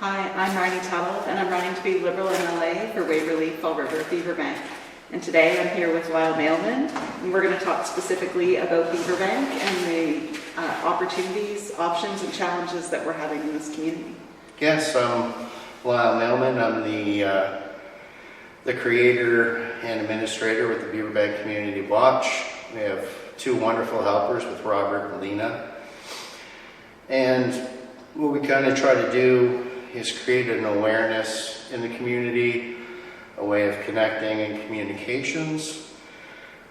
Hi, I'm Marni Tuttle, and I'm running to be Liberal MLA for Waverley, Fall River, Beaver Bank. And today I'm here with Lyle Mailman, and we're going to talk specifically about Beaver Bank and the opportunities, options, and challenges that we're having in this community. Yes, I'm Lyle Mailman. I'm the creator and administrator with the Beaver Bank Community Watch. We have two wonderful helpers with Robert and Lena. And what we kind of try to do is create an awareness in the community, a way of connecting and communications.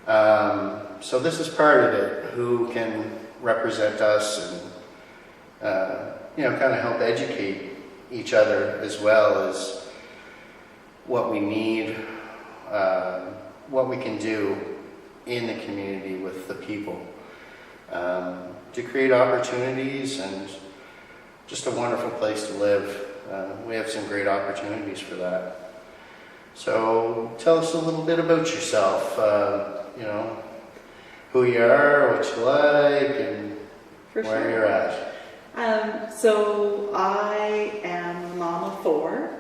So this is part of it, who can represent us and kind of help educate each other, as well as what we need, what we can do in the community with the people to create opportunities and just a wonderful place to live. We have some great opportunities for that. So tell us a little bit about yourself, who you are, what you like, and where you're at. So I am a mom of 4,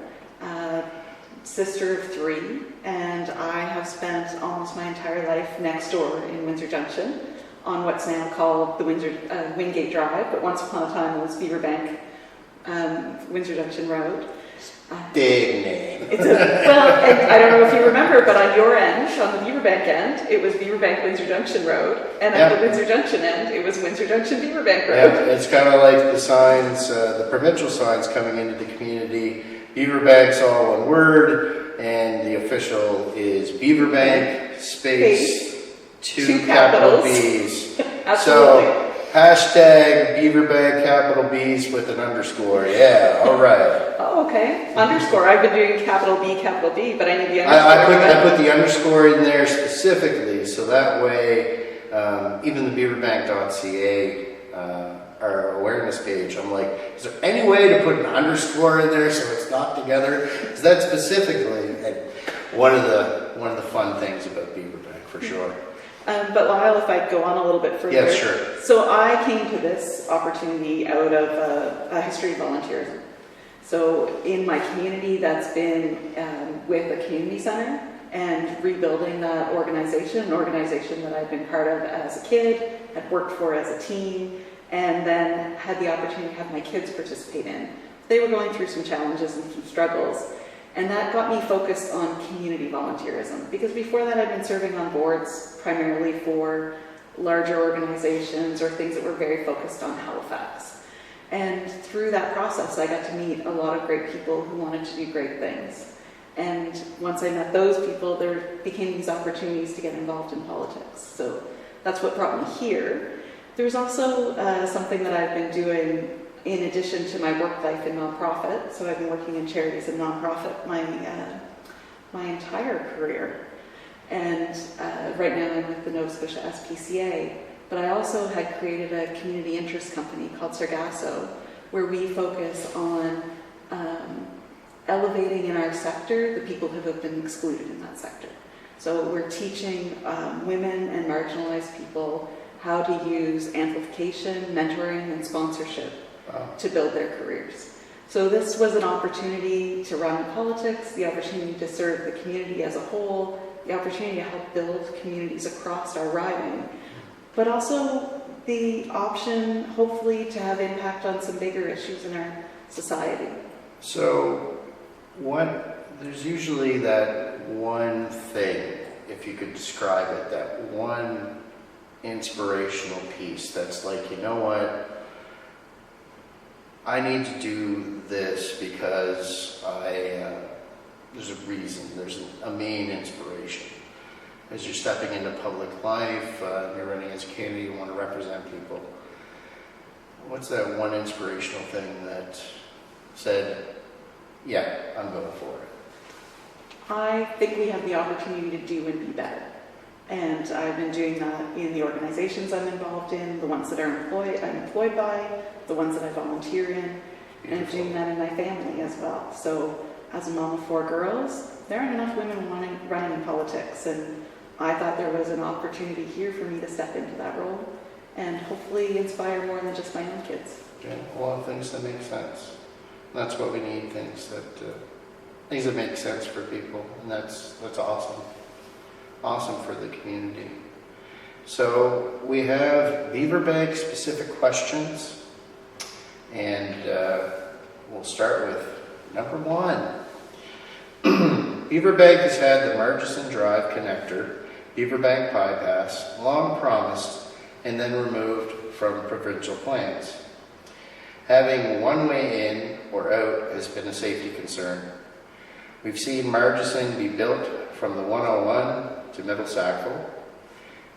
sister of 3, and I have spent almost my entire life next door in Windsor Junction on what's now called the Wingate Drive, but once upon a time it was Beaver Bank, Windsor Junction Road. Big name. I don't know if you remember, but on your end, on the Beaver Bank end, it was Beaver Bank Windsor Junction Road, and on the Windsor Junction end, it was Windsor Junction Beaver Bank Road. Yeah, it's kind of like the signs, the provincial signs coming into the community. Beaver Bank's all one word, and the official is Beaver Bank space 2 capital B's. Absolutely. So hashtag Beaver Bank capital B's with an underscore. Yeah, all right. Oh, okay. Underscore. I've been doing capital B, but I need the underscore. I put the underscore in there specifically, so that way, even the beaverbank.ca, our awareness page, I'm like, is there any way to put an underscore in there so it's not together? Because that's specifically one of the fun things about Beaver Bank, for sure. But Lyle, if I go on a little bit further. Yeah, sure. So I came to this opportunity out of a history of volunteerism. So in my community, that's been with a community center and rebuilding that organization, an organization that I've been part of as a kid, had worked for as a teen, and then had the opportunity to have my kids participate in. They were going through some challenges and some struggles. And that got me focused on community volunteerism, because before that I'd been serving on boards primarily for larger organizations or things that were very focused on Halifax. And through that process I got to meet a lot of great people who wanted to do great things. And once I met those people, there became these opportunities to get involved in politics. So that's what brought me here. There's also something that I've been doing in addition to my work life in nonprofit. So I've been working in charities and nonprofit my entire career. And right now I'm with the Nova Scotia SPCA. But I also had created a community interest company called Sargasso, where we focus on elevating in our sector the people who have been excluded in that sector. So we're teaching women and marginalized people how to use amplification, mentoring, and sponsorship to build their careers. So this was an opportunity to run politics, the opportunity to serve the community as a whole, the opportunity to help build communities across our riding, but also the option, hopefully, to have impact on some bigger issues in our society. So there's usually that one thing, if you could describe it, that one inspirational piece that's like, you know what, I need to do this because there's a reason, there's a main inspiration. As you're stepping into public life, you're running as a candidate, you want to represent people. What's that one inspirational thing that said, yeah, I'm going for it? I think we have the opportunity to do and be better. And I've been doing that in the organizations I'm involved in, the ones that I'm employed by, the ones that I volunteer in, and I'm doing that in my family as well. So as a mom of 4 girls, there aren't enough women running in politics, and I thought there was an opportunity here for me to step into that role and hopefully inspire more than just my own kids. Yeah, a lot of things that make sense. That's what we need, things that make sense for people, and that's awesome. Awesome for the community. So we have Beaver Bank specific questions, and we'll start with number 1. Beaver Bank has had the Murchison Drive connector, Beaver Bank bypass, long promised and then removed from provincial plans. Having one way in or out has been a safety concern. We've seen Murchison be built from the 101 to Middle Sackville,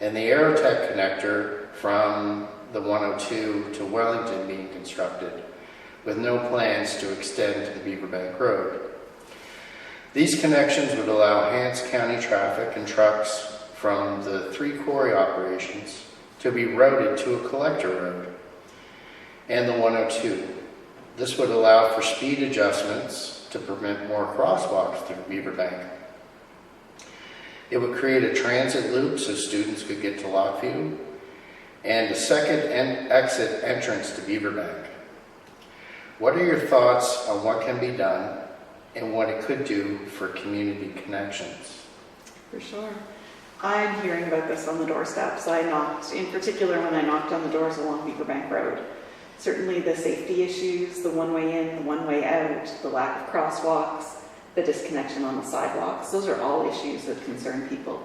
and the Aerotech connector from the 102 to Wellington being constructed, with no plans to extend to the Beaver Bank Road. These connections would allow Hants County traffic and trucks from the 3 quarry operations to be routed to a collector road and the 102. This would allow for speed adjustments to permit more crosswalks through Beaver Bank. It would create a transit loop so students could get to Lockview, and a second exit entrance to Beaver Bank. What are your thoughts on what can be done and what it could do for community connections? For sure. I'm hearing about this on the doorsteps. I knocked, in particular when I knocked on the doors along Beaver Bank Road. Certainly the safety issues, the one way in, the one way out, the lack of crosswalks, the disconnection on the sidewalks, those are all issues that concern people.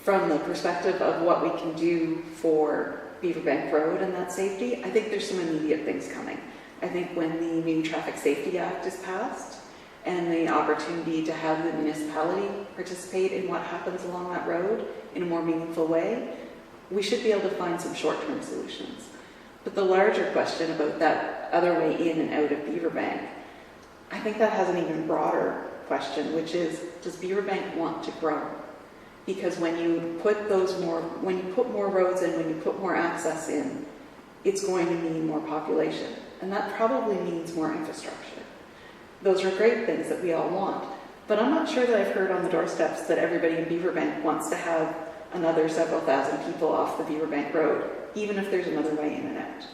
From the perspective of what we can do for Beaver Bank Road and that safety, I think there's some immediate things coming. I think when the new Traffic Safety Act is passed and the opportunity to have the municipality participate in what happens along that road in a more meaningful way, we should be able to find some short-term solutions. But the larger question about that other way in and out of Beaver Bank, I think that has an even broader question, which is, does Beaver Bank want to grow? Because when you put more roads in, when you put more access in, it's going to mean more population. And that probably means more infrastructure. Those are great things that we all want. But I'm not sure that I've heard on the doorsteps that everybody in Beaver Bank wants to have another several thousand people off the Beaver Bank Road, even if there's another way in and out.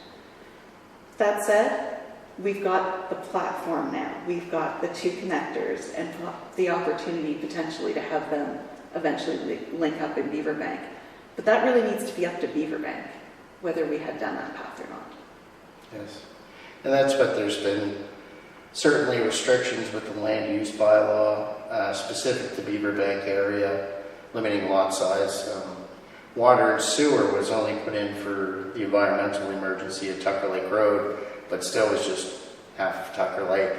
That said, we've got the platform now. We've got the 2 connectors and the opportunity potentially to have them eventually link up in Beaver Bank. But that really needs to be up to Beaver Bank, whether we had done that path or not. Yes. And that's what there's been certainly restrictions with the land use bylaw specific to Beaver Bank area, limiting lot size. Water and sewer was only put in for the environmental emergency at Tucker Lake Road, but still was just half of Tucker Lake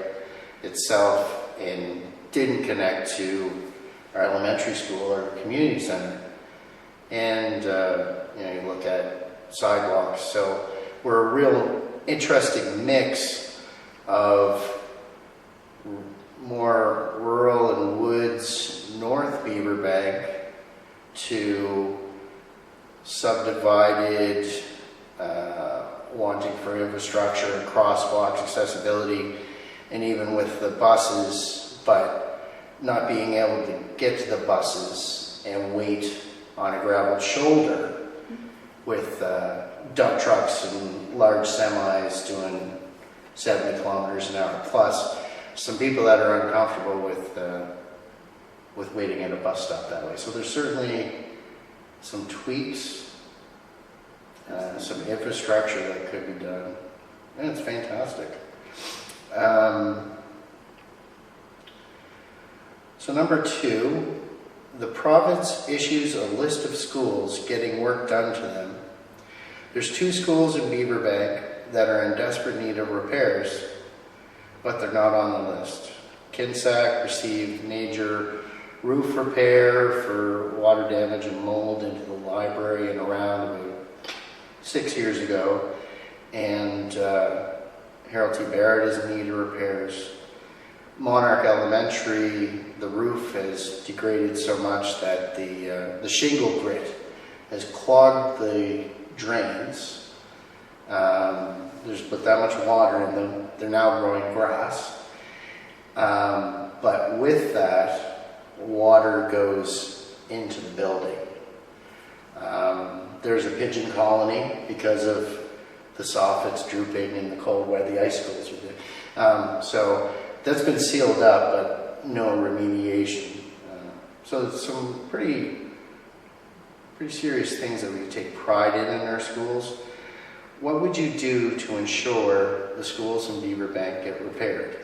itself and didn't connect to our elementary school or community center. And you look at sidewalks. So we're a real interesting mix of more rural and woods north Beaver Bank to subdivided, wanting for infrastructure and crosswalks, accessibility, and even with the buses, but not being able to get to the buses and wait on a gravel shoulder with dump trucks and large semis doing 70 kilometers an hour plus. Some people that are uncomfortable with waiting at a bus stop that way. So there's certainly some tweaks, some infrastructure that could be done, and it's fantastic. So number 2, the province issues a list of schools getting work done to them. There's 2 schools in Beaver Bank that are in desperate need of repairs, but they're not on the list. Kinsack received major roof repair for water damage and mold into the library and around about 6 years ago, and Harold T. Barrett is in need of repairs. Monarch Elementary, the roof has degraded so much that the shingle grit has clogged the drains. There's put that much water in them. They're now growing grass. But with that, water goes into the building. There's a pigeon colony because of the soffits drooping and the cold weather, the icicles are there. So that's been sealed up, but no remediation. So it's some pretty serious things that we take pride in our schools. What would you do to ensure the schools in Beaver Bank get repaired?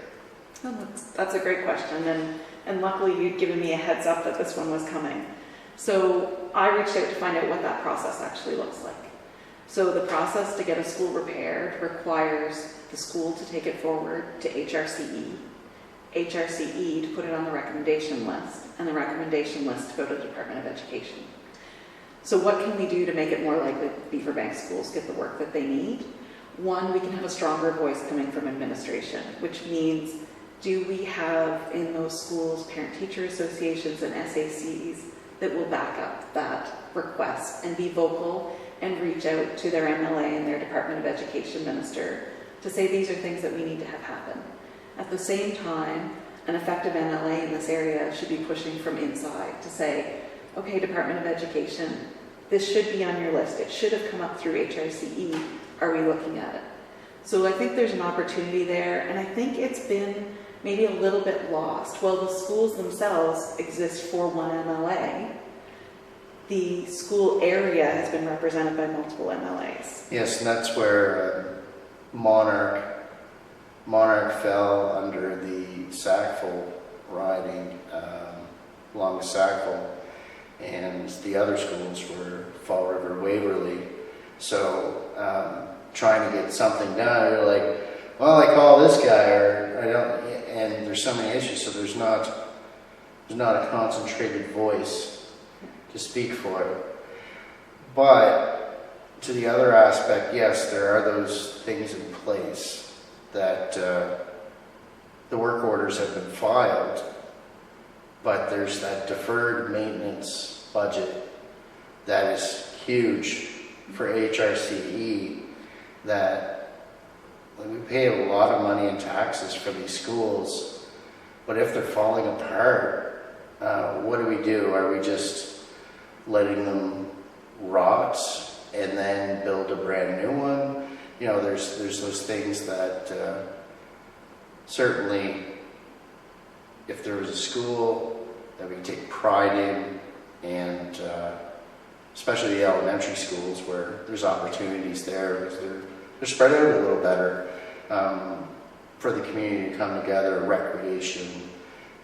Oh, that's a great question, and luckily you'd given me a heads up that this one was coming. So I reached out to find out what that process actually looks like. So the process to get a school repaired requires the school to take it forward to HRCE to put it on the recommendation list, and the recommendation list to go to the Department of Education. So what can we do to make it more likely that Beaver Bank schools get the work that they need? One, we can have a stronger voice coming from administration, which means, do we have in those schools parent-teacher associations and SACs that will back up that request and be vocal and reach out to their MLA and their Department of Education minister to say these are things that we need to have happen. At the same time, an effective MLA in this area should be pushing from inside to say, okay, Department of Education, this should be on your list. It should have come up through HRCE. Are we looking at it? So I think there's an opportunity there, and I think it's been maybe a little bit lost. While the schools themselves exist for one MLA, the school area has been represented by multiple MLAs. Yes, and that's where Monarch fell under the Sackville riding, along with Sackville, and the other schools were Fall River, Waverley. So trying to get something done, you're like, well, I call this guy, or I don't, and there's so many issues, so there's not a concentrated voice to speak for it. But to the other aspect, yes, there are those things in place that the work orders have been filed, but there's that deferred maintenance budget that is huge for HRCE, that we pay a lot of money in taxes for these schools, but if they're falling apart, what do we do? Are we just letting them rot and then build a brand new one? You know, there's those things that certainly, if there was a school that we take pride in, and especially the elementary schools where there's opportunities there, because they're spread out a little better, for the community to come together, recreation,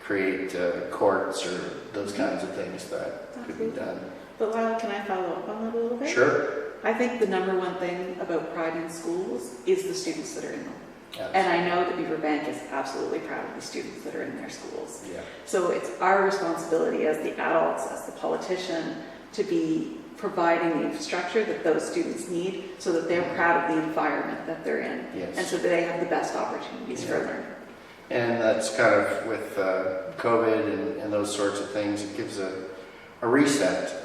create courts or those kinds of things that could be done. But Lyle, can I follow up on that a little bit? Sure. I think the number one thing about pride in schools is the students that are in them. Absolutely. And I know that Beaver Bank is absolutely proud of the students that are in their schools. Yeah. So it's our responsibility as the adults, as the politician, to be providing the infrastructure that those students need so that they're proud of the environment that they're in. Yes. And so that they have the best opportunities for learning. And that's kind of with COVID and those sorts of things, it gives a reset.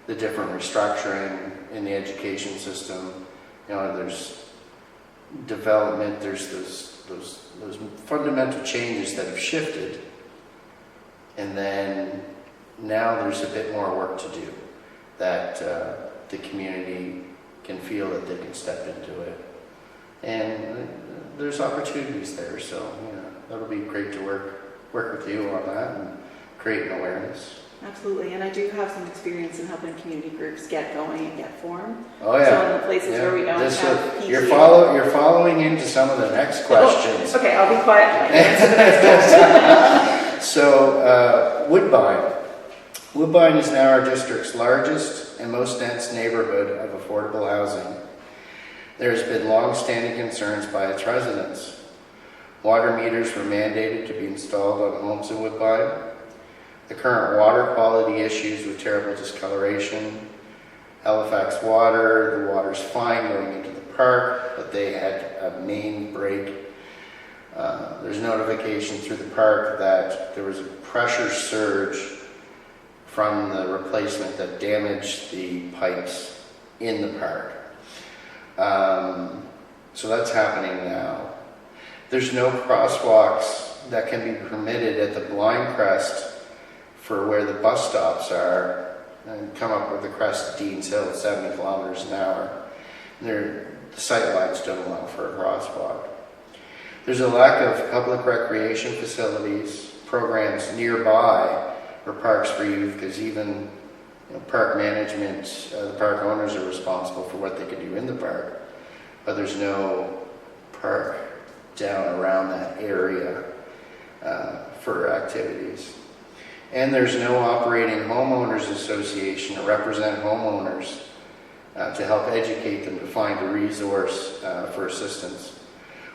The different restructuring in the education system, you know, there's development, there's those fundamental changes that have shifted, and then now there's a bit more work to do, that the community can feel that they can step into it, and there's opportunities there. So you know, that'll be great to work with you on that and create an awareness. Absolutely, and I do have some experience in helping community groups get going and get formed. Oh yeah. So in the places where we don't have PTA. You're following into some of the next questions. Oh, okay, I'll be quiet and answer the next question. So Woodbine. Woodbine is now our district's largest and most dense neighborhood of affordable housing. There has been long-standing concerns by its residents. Water meters were mandated to be installed on homes in Woodbine. The current water quality issues with terrible discoloration. Halifax Water, the water's fine going into the park, but they had a main break. There's notification through the park that there was a pressure surge from the replacement that damaged the pipes in the park. So that's happening now. There's no crosswalks that can be permitted at the Blind Crest for where the bus stops are, and come up with the crest of Dean's Hill, 70 kilometers an hour. The sight lines don't allow for a crosswalk. There's a lack of public recreation facilities, programs nearby, or parks for youth, because even park management, the park owners are responsible for what they can do in the park, but there's no park down around that area for activities. And there's no operating homeowners association to represent homeowners to help educate them to find a resource for assistance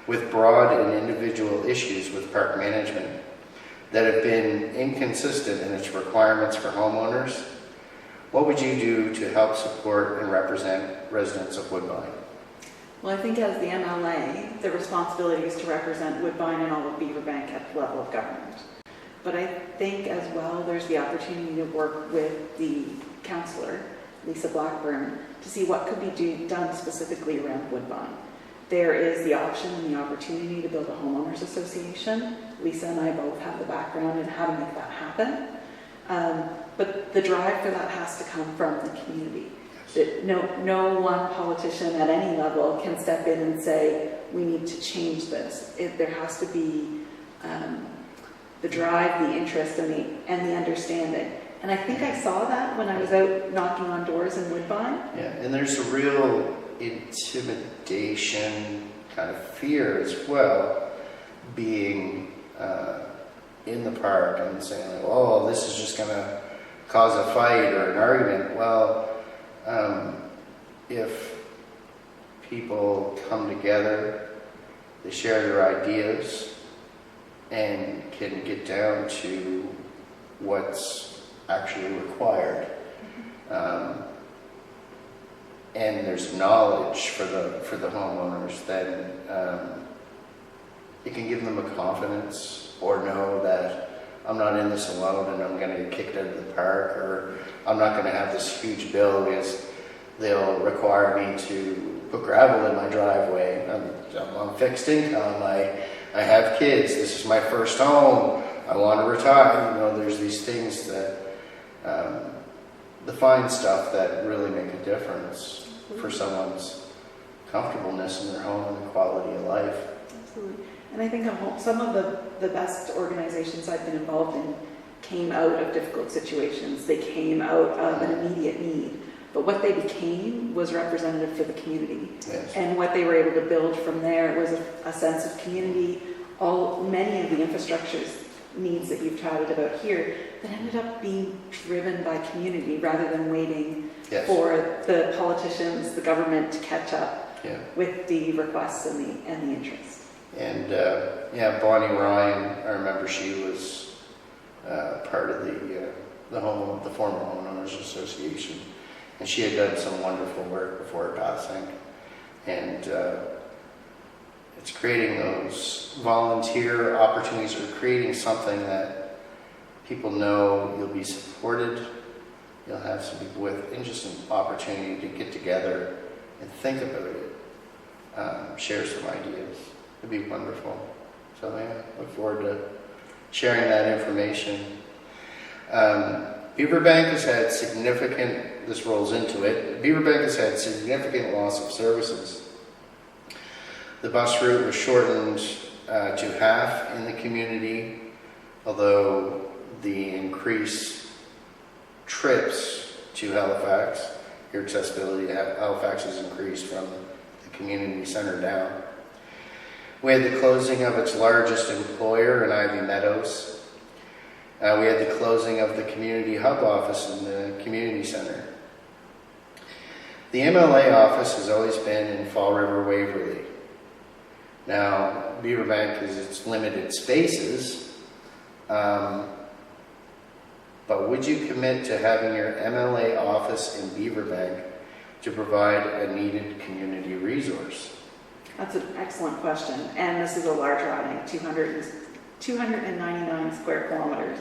with broad and individual issues with park management that have been inconsistent in its requirements for homeowners. What would you do to help support and represent residents of Woodbine? Well, I think as the MLA, the responsibility is to represent Woodbine and all of Beaverbank at the level of government. But I think as well there's the opportunity to work with the councillor, Lisa Blackburn, to see what could be done specifically around Woodbine. There is the option and the opportunity to build a homeowners association. Lisa and I both have the background in how to make that happen. But the drive for that has to come from the community. No one politician at any level can step in and say, we need to change this. There has to be the drive, the interest, and the understanding. And I think I saw that when I was out knocking on doors in Woodbine. Yeah, and there's a real intimidation, kind of fear as well, being in the park and saying, like, oh, this is just going to cause a fight or an argument. Well, if people come together, they share their ideas, and can get down to what's actually required, and there's knowledge for the homeowners, then it can give them a confidence, or know that I'm not in this alone and I'm going to get kicked out of the park, or I'm not going to have this huge bill because they'll require me to put gravel in my driveway. I'm on fixed income. I have kids. This is my first home. I want to retire. There's these things that the fine stuff that really make a difference for someone's comfortableness in their home and the quality of life. Absolutely. And I think some of the best organizations I've been involved in came out of difficult situations. They came out of an immediate need. But what they became was representative for the community. Yes. And what they were able to build from there was a sense of community. Many of the infrastructure needs that you've chatted about here that ended up being driven by community rather than waiting for the politicians, the government to catch up with the requests and the interest. And Bonnie Ryan, I remember she was part of the former homeowners association, and she had done some wonderful work before passing, and it's creating those volunteer opportunities, or creating something that people know you'll be supported. You'll have some people with just an opportunity to get together and think about it, share some ideas. It'd be wonderful. So look forward to sharing that information. Beaverbank has had significant, this rolls into it, Beaverbank has had significant loss of services. The bus route was shortened to half in the community, although the increased trips to Halifax, your accessibility to Halifax has increased from the community center down. We had the closing of its largest employer in Ivy Meadows. We had the closing of the community hub office in the community center. The MLA office has always been in Fall River, Waverley. Now, Beaverbank has its limited spaces, but would you commit to having your MLA office in Beaverbank to provide a needed community resource? That's an excellent question, and this is a large riding, 299 square kilometers.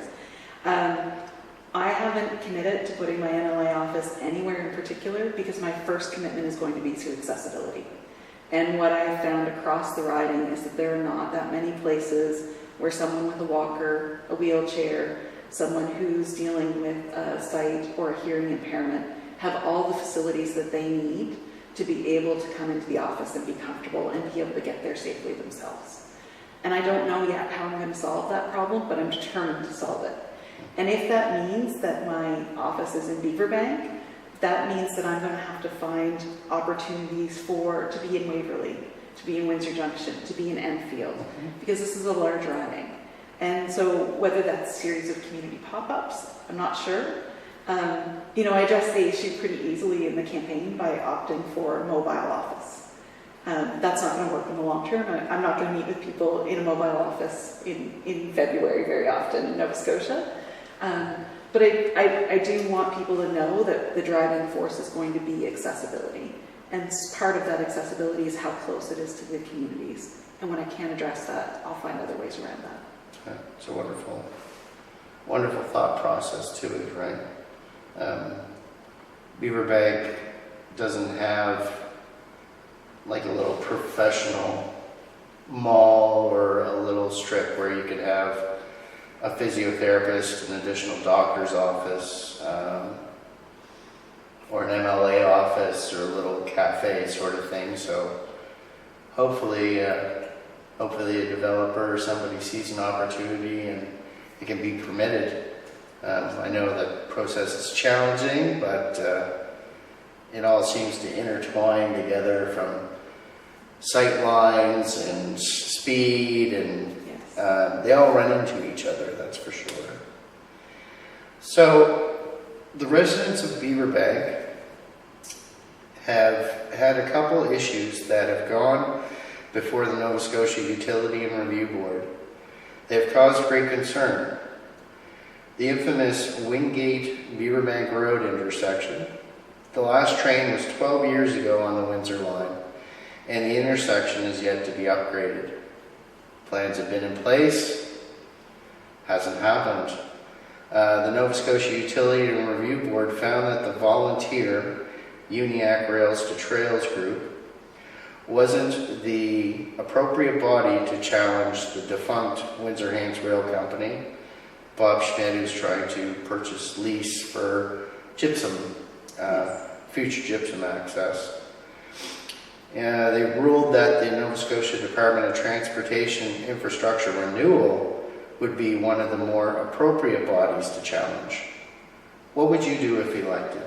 I haven't committed to putting my MLA office anywhere in particular because my first commitment is going to be to accessibility. And what I have found across the riding is that there are not that many places where someone with a walker, a wheelchair, someone who's dealing with a sight or a hearing impairment have all the facilities that they need to be able to come into the office and be comfortable and be able to get there safely themselves. And I don't know yet how I'm going to solve that problem, but I'm determined to solve it. And if that means that my office is in Beaver Bank, that means that I'm going to have to find opportunities to be in Waverley, to be in Windsor Junction, to be in Enfield, because this is a large riding. And so whether that's a series of community pop-ups, I'm not sure. I addressed the issue pretty easily in the campaign by opting for a mobile office. That's not going to work in the long term. I'm not going to meet with people in a mobile office in February very often in Nova Scotia. But I do want people to know that the driving force is going to be accessibility. And part of that accessibility is how close it is to the communities. And when I can't address that, I'll find other ways around that. It's a wonderful thought process to it, right? Beaver Bank doesn't have like a little professional mall or a little strip where you could have a physiotherapist, an additional doctor's office, or an MLA office, or a little cafe sort of thing. So hopefully a developer or somebody sees an opportunity and it can be permitted. I know that process is challenging, but it all seems to intertwine together from sight lines and speed, and they all run into each other, that's for sure. So the residents of Beaver Bank have had a couple issues that have gone before the Nova Scotia Utility and Review Board. They have caused great concern. The infamous Wingate Beaver Bank Road intersection. The last train was 12 years ago on the Windsor line, and the intersection is yet to be upgraded. Plans have been in place, hasn't happened. The Nova Scotia Utility and Review Board found that the volunteer Uniac Rails to Trails group wasn't the appropriate body to challenge the defunct Windsor Hanks Rail Company, Bob Schmidt, who's trying to purchase lease for gypsum, future gypsum access. They ruled that the Nova Scotia Department of Transportation Infrastructure Renewal would be one of the more appropriate bodies to challenge. What would you do if elected?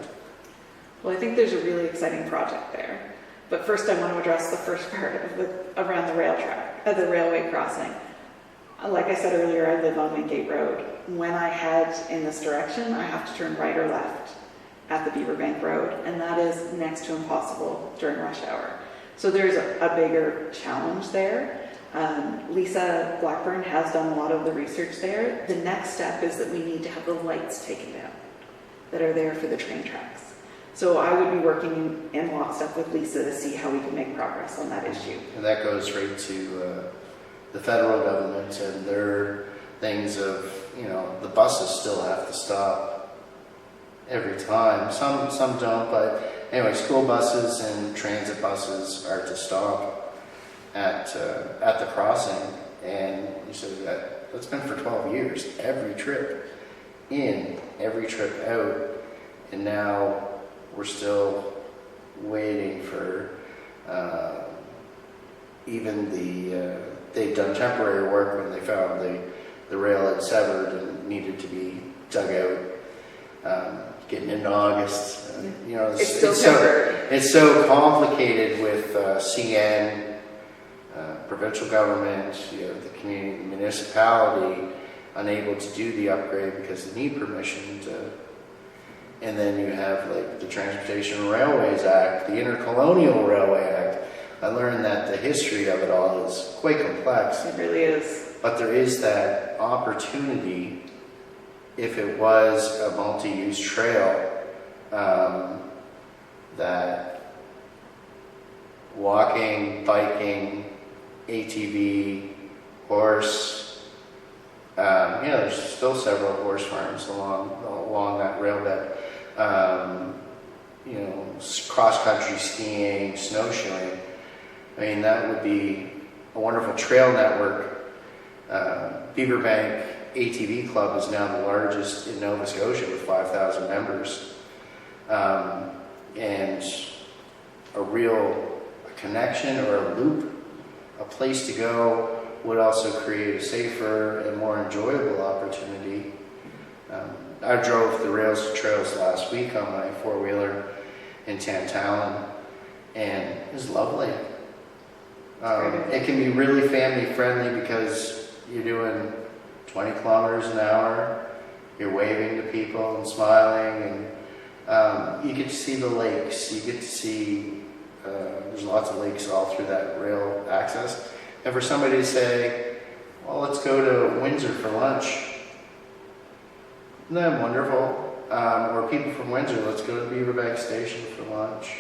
Well, I think there's a really exciting project there. But first I want to address the first part of around the rail track, the railway crossing. Like I said earlier, I live on Wingate Road. When I head in this direction, I have to turn right or left at the Beaver Bank Road, and that is next to impossible during rush hour. So there's a bigger challenge there. Lisa Blackburn has done a lot of the research there. The next step is that we need to have the lights taken down that are there for the train tracks. So I would be working in lockstep with Lisa to see how we can make progress on that issue. And that goes right to the federal government and their things of, the buses still have to stop every time. Some don't, but anyway, school buses and transit buses are to stop at the crossing. And you said that's been for 12 years, every trip in, every trip out, and now we're still waiting for even they've done temporary work when they found the rail had severed and needed to be dug out. Getting into August, it's so complicated with CN, provincial government, the community, the municipality unable to do the upgrade because they need permission to. And then you have like the Transportation Railways Act, the Intercolonial Railway Act. I learned that the history of it all is quite complex. It really is. But there is that opportunity, if it was a multi-use trail, that walking, biking, ATV, horse, there's still several horse farms along that rail bed. Cross-country skiing, snowshoeing. I mean, that would be a wonderful trail network. Beaver Bank ATV Club is now the largest in Nova Scotia with 5,000 members. And a real connection or a loop, a place to go would also create a safer and more enjoyable opportunity. I drove the rails to trails last week on my four-wheeler in Tantallon, and it was lovely. It can be really family friendly because you're doing 20 kilometers an hour, you're waving to people and smiling, and you get to see the lakes, you get to see, there's lots of lakes all through that rail access. And for somebody to say, well, let's go to Windsor for lunch, isn't that wonderful? Or people from Windsor, let's go to Beaver Station for lunch.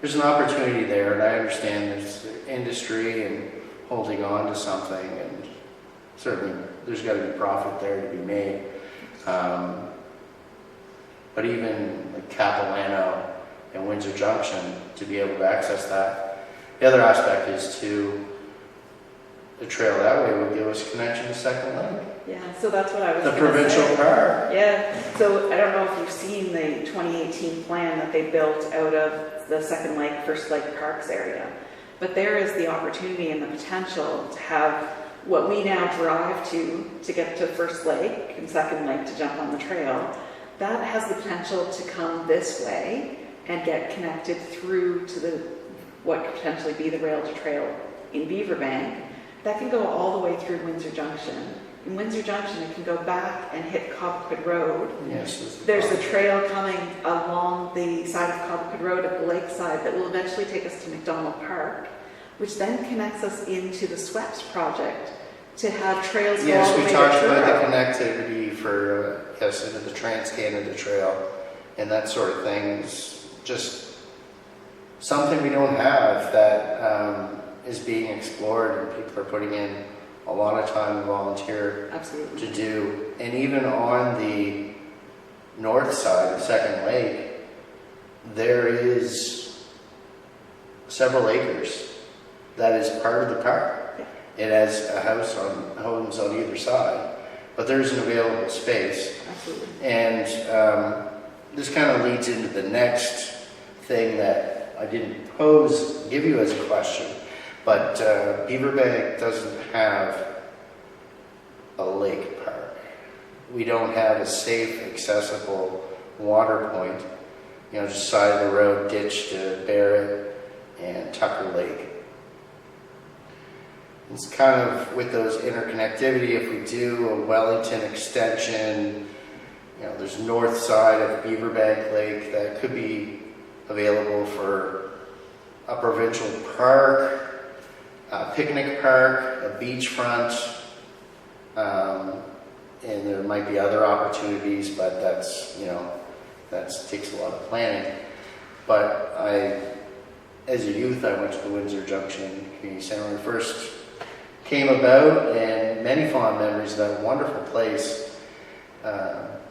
There's an opportunity there, and I understand there's industry and holding on to something, and certainly there's got to be profit there to be made. But even like Capilano and Windsor Junction, to be able to access that. The other aspect is to the trail that way would give us connection to Second Lake. Yeah, so that's what I was The gonna provincial say. park. Yeah, so I don't know if you've seen the 2018 plan that they built out of the Second Lake, First Lake Parks area. But there is the opportunity and the potential to have what we now drive to get to First Lake and Second Lake to jump on the trail. That has the potential to come this way and get connected through to what could potentially be the rail to trail in Beaver Bank. That can go all the way through Windsor Junction. In Windsor Junction, it can go back and hit Cobequid Road. Yes. There's a trail coming along the side of Cobequid Road at the lakeside that will eventually take us to McDonald Park, which then connects us into the SWEPS project to have trails go all Yes, the way we to talked about Truro. the connectivity for, into the Trans-Canada Trail and that sort of thing. Is just something we don't have that is being explored, and people are putting in a lot of time and volunteer Absolutely. to do. And even on the north side of Second Lake, there is several acres that is part of the park. Yeah. It has a homes on either side, but there's an available space. Absolutely. And this kind of leads into the next thing that I didn't give you as a question, but Beaver Bank doesn't have a lake park. We don't have a safe, accessible water point, just side of the road, ditch to Barrett and Tucker Lake. It's kind of with those interconnectivity, if we do a Wellington extension, there's north side of Beaver Bank Lake that could be available for a provincial park, a picnic park, a beachfront, and there might be other opportunities, but that takes a lot of planning. But as a youth, I went to the Windsor Junction Community Center when it first came about, and many fond memories of that wonderful place.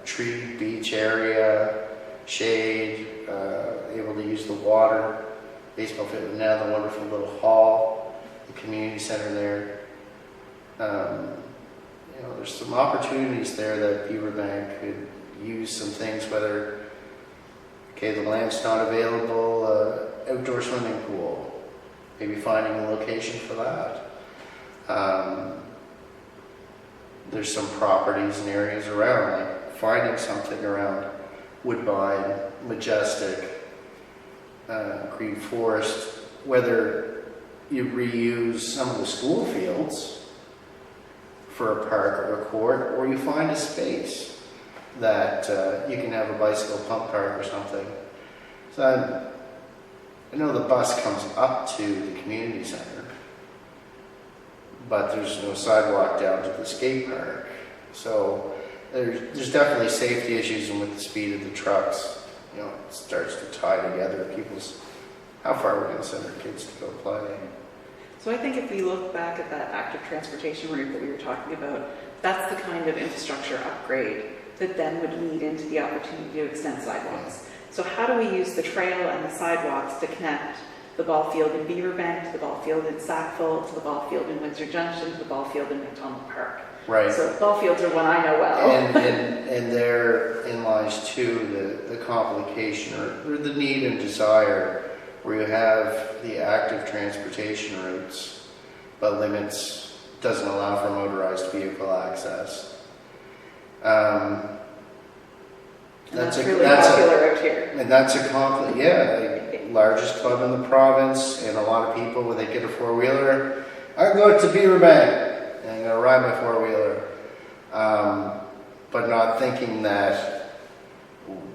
Tree, beach area, shade, able to use the water, baseball field, and now the wonderful little hall, the community center there. There's some opportunities there that Beaver Bank could use some things, whether, the land's not available, outdoor swimming pool, maybe finding a location for that. There's some properties and areas around, like finding something around Woodbine, Majestic, Green Forest, whether you reuse some of the school fields for a park or a court, or you find a space that you can have a bicycle pump park or something. So I know the bus comes up to the community center, but there's no sidewalk down to the skate park. So there's definitely safety issues, and with the speed of the trucks, it starts to tie together how far we're going to send our kids to go play. So I think if we look back at that active transportation route that we were talking about, that's the kind of infrastructure upgrade that then would lead into the opportunity to extend sidewalks. So how do we use the trail and the sidewalks to connect the ball field in Beaver Bank to the ball field in Sackville to the ball field in Windsor Junction to the ball field in McDonald Park? Right. So ball fields are one I know well. And therein lies too the complication or the need and desire, where you have the active transportation routes but doesn't allow for motorized vehicle access. That's really popular out here. And that's a conflict, the largest club in the province, and a lot of people, when they get a four-wheeler, I go to Beaver and I'm going to ride my four-wheeler. But not thinking that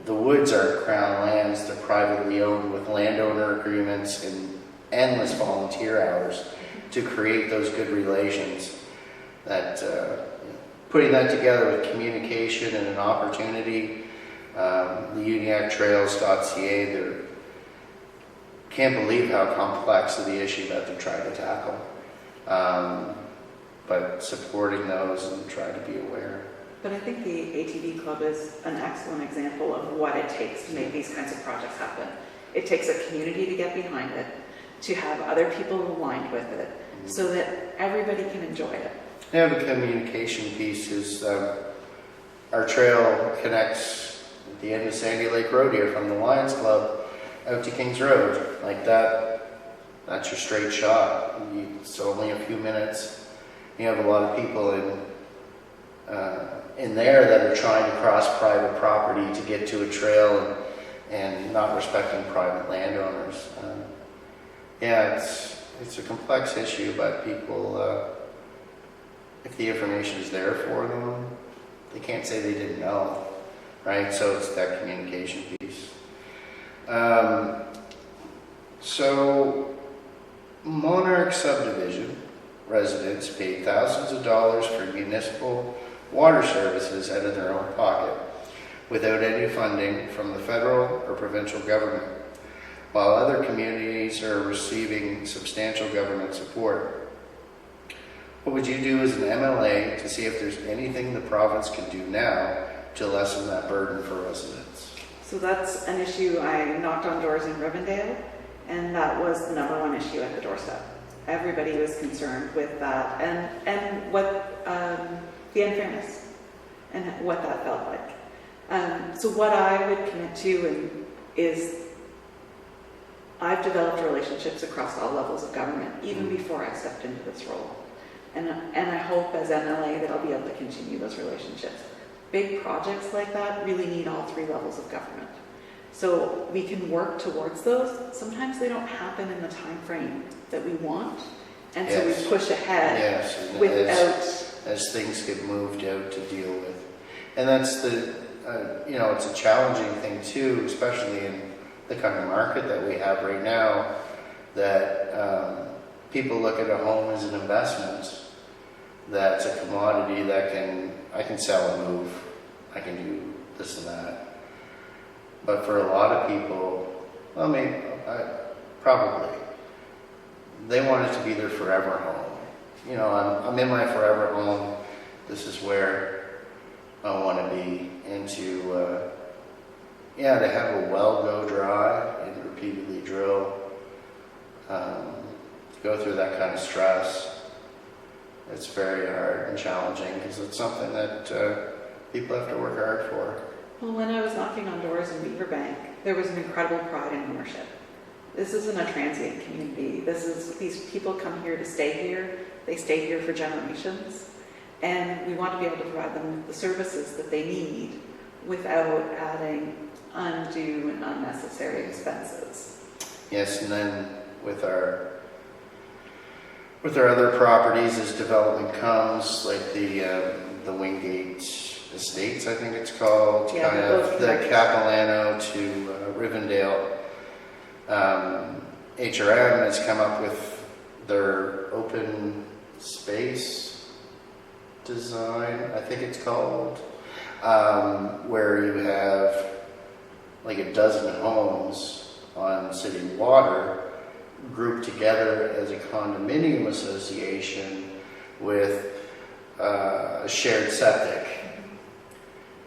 the woods are crown lands, they're privately owned with landowner agreements and endless volunteer hours to create those good relations. That putting that together with communication and an opportunity, the uniactrails.ca, they can't believe how complex of the issue that they're trying to tackle. But supporting those and trying to be aware. But I think the ATV Club is an excellent example of what it takes to make these kinds of projects happen. It takes a community to get behind it, to have other people aligned with it, so that everybody can enjoy it. Yeah, the communication piece is our trail connects at the end of Sandy Lake Road here from the Lions Club out to Kings Road. Like that's your straight shot. It's only a few minutes. You have a lot of people in there that are trying to cross private property to get to a trail and not respecting private landowners. It's a complex issue, but people, if the information is there for them, they can't say they didn't know, right? So it's that communication piece. So Monarch subdivision residents paid thousands of dollars for municipal water services out of their own pocket without any funding from the federal or provincial government, while other communities are receiving substantial government support. What would you do as an MLA to see if there's anything the province can do now to lessen that burden for residents? So that's an issue. I knocked on doors in Rivendell, and that was the number one issue at the doorstep. Everybody was concerned with that, and what the unfairness and what that felt like. So what I would commit to is I've developed relationships across all levels of government, even before I stepped into this role. And I hope as MLA that I'll be able to continue those relationships. Big projects like that really need all three levels of government. So we can work towards those. Sometimes they don't happen in the time frame that we want. And so we push ahead without... As things get moved out to deal with. And that's it's a challenging thing too, especially in the kind of market that we have right now, that people look at a home as an investment. That's a commodity that I can sell and move. I can do this and that. But for a lot of people, probably, they want it to be their forever home. I'm in my forever home. This is where I want to be. And to have a well go dry and repeatedly drill, go through that kind of stress, it's very hard and challenging because it's something that people have to work hard for. Well, when I was knocking on doors in Beaver, there was an incredible pride in ownership. This isn't a transient community. These people come here to stay here. They stay here for generations. And we want to be able to provide them the services that they need without adding undue and unnecessary expenses. Yes, and then with our other properties, as development comes, like the Wingate Estates, I think it's called, the Capilano to Rivendell. HRM has come up with their open space design, I think it's called, where you have like a dozen homes on city water grouped together as a condominium association with a shared septic,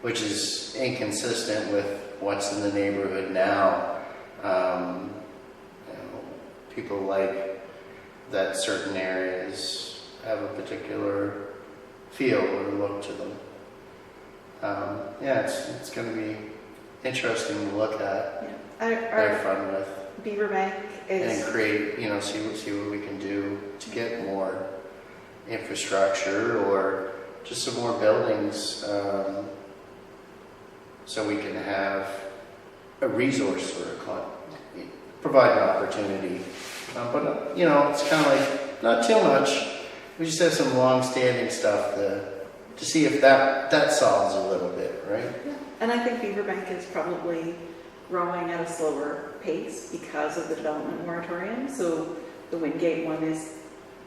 which is inconsistent with what's in the neighborhood now. People like that certain areas have a particular feel or look to them. It's going to be interesting to look at. Have fun with. Beaver Bank and is, create, see what we can do to get more infrastructure or just some more buildings, so we can have a resource or provide an opportunity. But it's kind of like not too much. We just have some long-standing stuff to see if that solves a little bit, right? yeah. And I think Beaver Bank is probably growing at a slower pace because of the development moratorium. So the Wingate one is,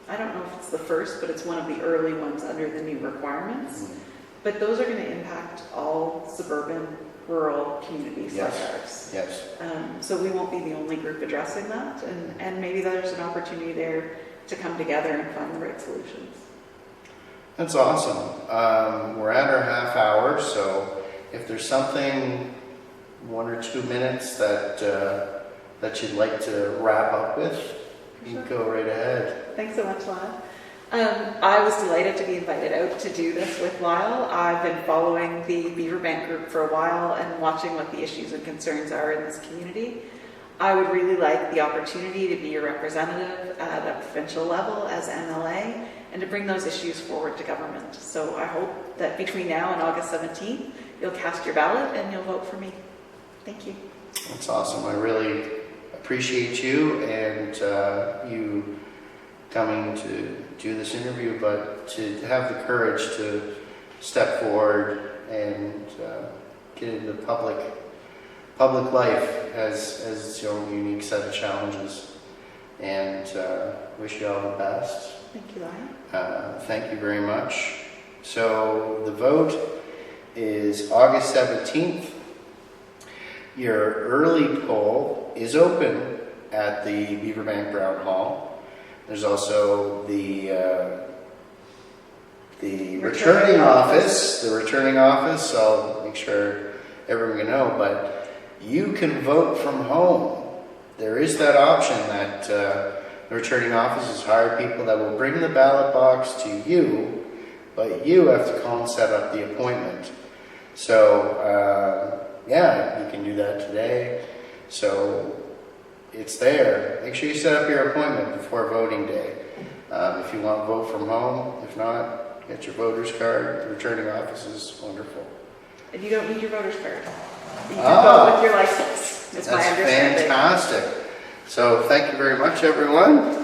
I don't know if it's the first, but it's one of the early ones under the new requirements. Mm-hmm. But those are going to impact all suburban, rural communities like Yes. ours. Yes. So we won't be the only group addressing that, and maybe there's an opportunity there to come together and find the right solutions. That's awesome. We're at our half hour, so if there's something, 1 or 2 minutes that you'd like to wrap up with, you can go right ahead. Thanks so much, Lyle. I was delighted to be invited out to do this with Lyle. I've been following the Beaver Bank group for a while and watching what the issues and concerns are in this community. I would really like the opportunity to be a representative at a provincial level as MLA and to bring those issues forward to government. So I hope that between now and August 17th, you'll cast your ballot and you'll vote for me. Thank you. That's awesome. I really appreciate you and you coming to do this interview, but to have the courage to step forward and get into public life has its own unique set of challenges. And wish you all the best. Thank you, Lyle. Thank you very much. So the vote is August 17th. Your early poll is open at the Beaver Bank Brown Hall. There's also the returning office. The returning office, I'll make sure everyone can know, but you can vote from home. There is that option that the returning offices hire people that will bring the ballot box to you, but you have to call and set up the appointment. So, yeah, you can do that today. So it's there. Make sure you set up your appointment before voting day. If you want to vote from home, if not, get your voter's card. The returning office is wonderful. And you don't need your voter's card. You can vote with your license. It's my That's understanding. fantastic. So thank you very much, everyone.